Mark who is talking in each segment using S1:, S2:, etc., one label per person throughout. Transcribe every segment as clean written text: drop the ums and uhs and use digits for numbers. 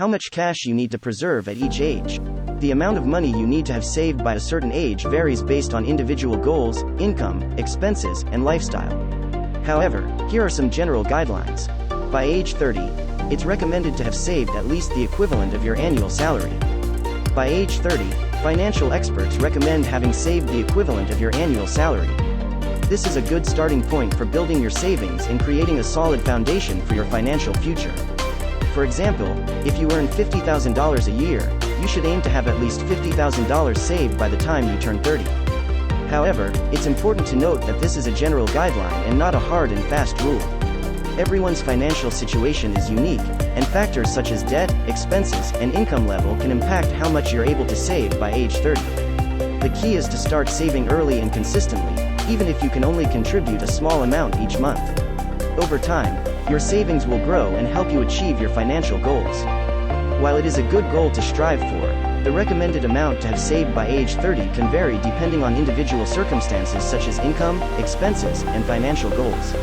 S1: How much cash you need to preserve at each age. The amount of money you need to have saved by a certain age varies based on individual goals, income, expenses, and lifestyle. However, here are some general guidelines. By age 30, it's recommended to have saved at least the equivalent of your annual salary. By age 30, financial experts recommend having saved the equivalent of your annual salary. This is a good starting point for building your savings and creating a solid foundation for your financial future. For example, if you earn $50,000 a year, you should aim to have at least $50,000 saved by the time you turn 30. However, it's important to note that this is a general guideline and not a hard and fast rule. Everyone's financial situation is unique, and factors such as debt, expenses, and income level can impact how much you're able to save by age 30. The key is to start saving early and consistently, even if you can only contribute a small amount each month. Over time, your savings will grow and help you achieve your financial goals. While it is a good goal to strive for, the recommended amount to have saved by age 30 can vary depending on individual circumstances such as income, expenses, and financial goals.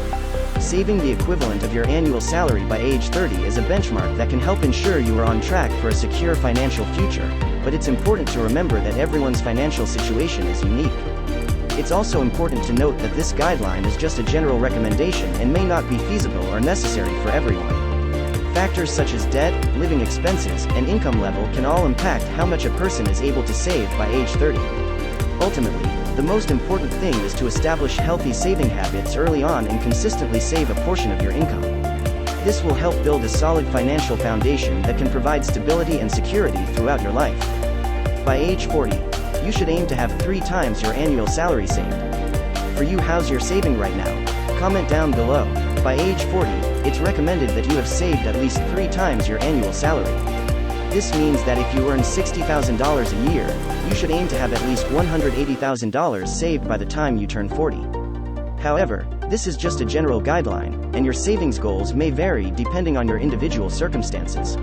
S1: Saving the equivalent of your annual salary by age 30 is a benchmark that can help ensure you are on track for a secure financial future, but it's important to remember that everyone's financial situation is unique. It's also important to note that this guideline is just a general recommendation and may not be feasible or necessary for everyone. Factors such as debt, living expenses, and income level can all impact how much a person is able to save by age 30. Ultimately, the most important thing is to establish healthy saving habits early on and consistently save a portion of your income. This will help build a solid financial foundation that can provide stability and security throughout your life. By age 40, you should aim to have 3 times your annual salary saved. For you, how's your saving right now? Comment down below. By age 40, it's recommended that you have saved at least 3 times your annual salary. This means that if you earn $60,000 a year, you should aim to have at least $180,000 saved by the time you turn 40. However, this is just a general guideline, and your savings goals may vary depending on your individual circumstances.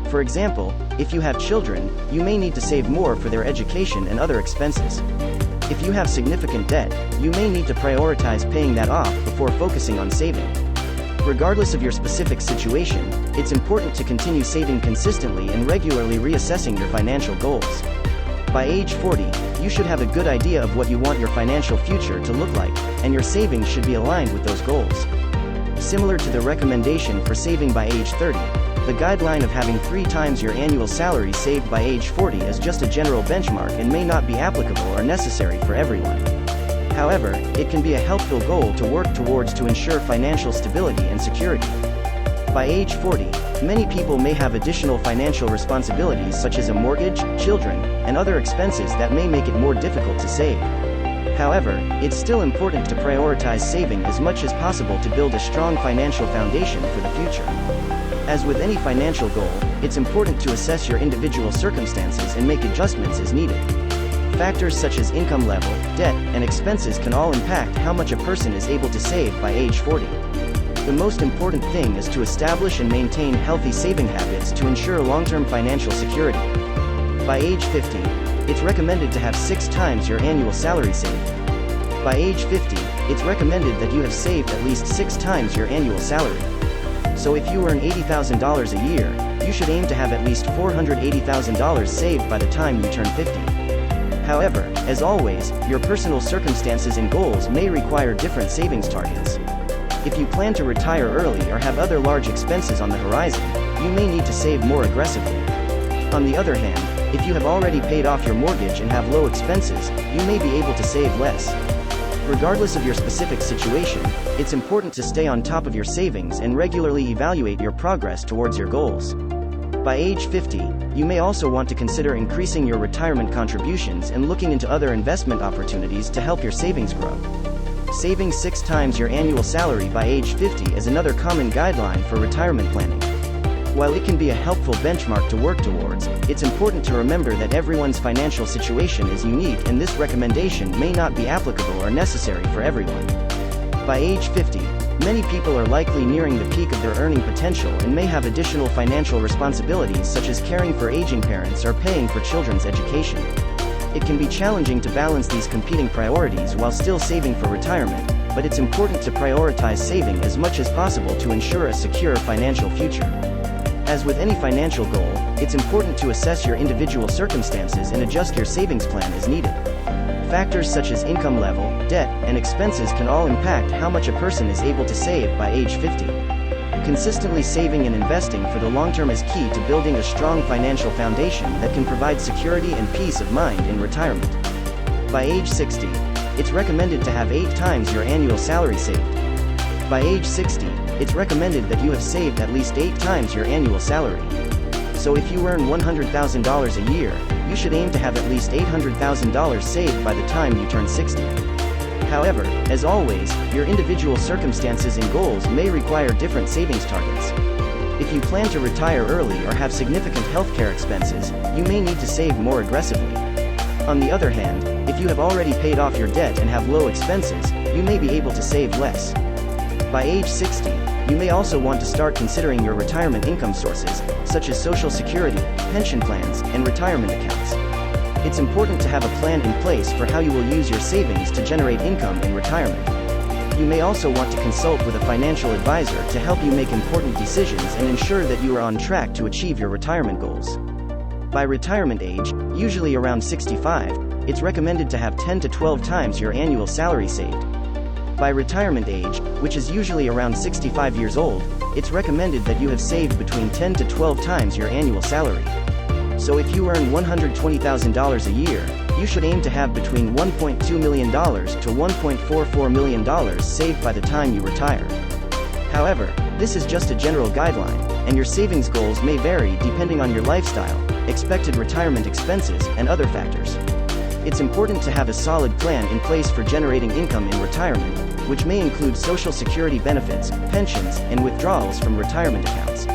S1: For example, if you have children, you may need to save more for their education and other expenses. If you have significant debt, you may need to prioritize paying that off before focusing on saving. Regardless of your specific situation, it's important to continue saving consistently and regularly reassessing your financial goals. By age 40, you should have a good idea of what you want your financial future to look like, and your savings should be aligned with those goals. Similar to the recommendation for saving by age 30, the guideline of having 3 times your annual salary saved by age 40 is just a general benchmark and may not be applicable or necessary for everyone. However, it can be a helpful goal to work towards to ensure financial stability and security. By age 40, many people may have additional financial responsibilities such as a mortgage, children, and other expenses that may make it more difficult to save. However, it's still important to prioritize saving as much as possible to build a strong financial foundation for the future. As with any financial goal, it's important to assess your individual circumstances and make adjustments as needed. Factors such as income level, debt, and expenses can all impact how much a person is able to save by age 40. The most important thing is to establish and maintain healthy saving habits to ensure long-term financial security. By age 50, it's recommended to have 6 times your annual salary saved. By age 50, it's recommended that you have saved at least 6 times your annual salary. So if you earn $80,000 a year, you should aim to have at least $480,000 saved by the time you turn 50. However, as always, your personal circumstances and goals may require different savings targets. If you plan to retire early or have other large expenses on the horizon, you may need to save more aggressively. On the other hand, if you have already paid off your mortgage and have low expenses, you may be able to save less. Regardless of your specific situation, it's important to stay on top of your savings and regularly evaluate your progress towards your goals. By age 50, you may also want to consider increasing your retirement contributions and looking into other investment opportunities to help your savings grow. Saving 6 times your annual salary by age 50 is another common guideline for retirement planning. While it can be a helpful benchmark to work towards, it's important to remember that everyone's financial situation is unique and this recommendation may not be applicable or necessary for everyone. By age 50, many people are likely nearing the peak of their earning potential and may have additional financial responsibilities such as caring for aging parents or paying for children's education. It can be challenging to balance these competing priorities while still saving for retirement, but it's important to prioritize saving as much as possible to ensure a secure financial future. As with any financial goal, it's important to assess your individual circumstances and adjust your savings plan as needed. Factors such as income level, debt, and expenses can all impact how much a person is able to save by age 50. Consistently saving and investing for the long term is key to building a strong financial foundation that can provide security and peace of mind in retirement. By age 60, it's recommended to have 8 times your annual salary saved. By age 60, it's recommended that you have saved at least 8 times your annual salary. So if you earn $100,000 a year, you should aim to have at least $800,000 saved by the time you turn 60. However, as always, your individual circumstances and goals may require different savings targets. If you plan to retire early or have significant healthcare expenses, you may need to save more aggressively. On the other hand, if you have already paid off your debt and have low expenses, you may be able to save less. By age 60, you may also want to start considering your retirement income sources, such as Social Security, pension plans, and retirement accounts. It's important to have a plan in place for how you will use your savings to generate income in retirement. You may also want to consult with a financial advisor to help you make important decisions and ensure that you are on track to achieve your retirement goals. By retirement age, usually around 65, it's recommended to have 10 to 12 times your annual salary saved. By retirement age, which is usually around 65 years old, it's recommended that you have saved between 10 to 12 times your annual salary. So if you earn $120,000 a year, you should aim to have between $1.2 million to $1.44 million saved by the time you retire. However, this is just a general guideline, and your savings goals may vary depending on your lifestyle, expected retirement expenses, and other factors. It's important to have a solid plan in place for generating income in retirement, which may include Social Security benefits, pensions, and withdrawals from retirement accounts.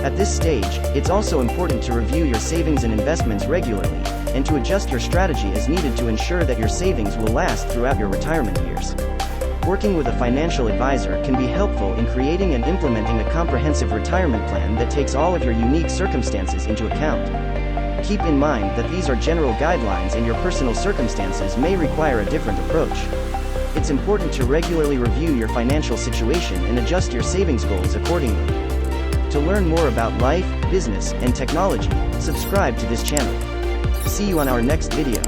S1: At this stage, it's also important to review your savings and investments regularly, and to adjust your strategy as needed to ensure that your savings will last throughout your retirement years. Working with a financial advisor can be helpful in creating and implementing a comprehensive retirement plan that takes all of your unique circumstances into account. Keep in mind that these are general guidelines and your personal circumstances may require a different approach. It's important to regularly review your financial situation and adjust your savings goals accordingly. To learn more about life, business, and technology, subscribe to this channel. See you on our next video.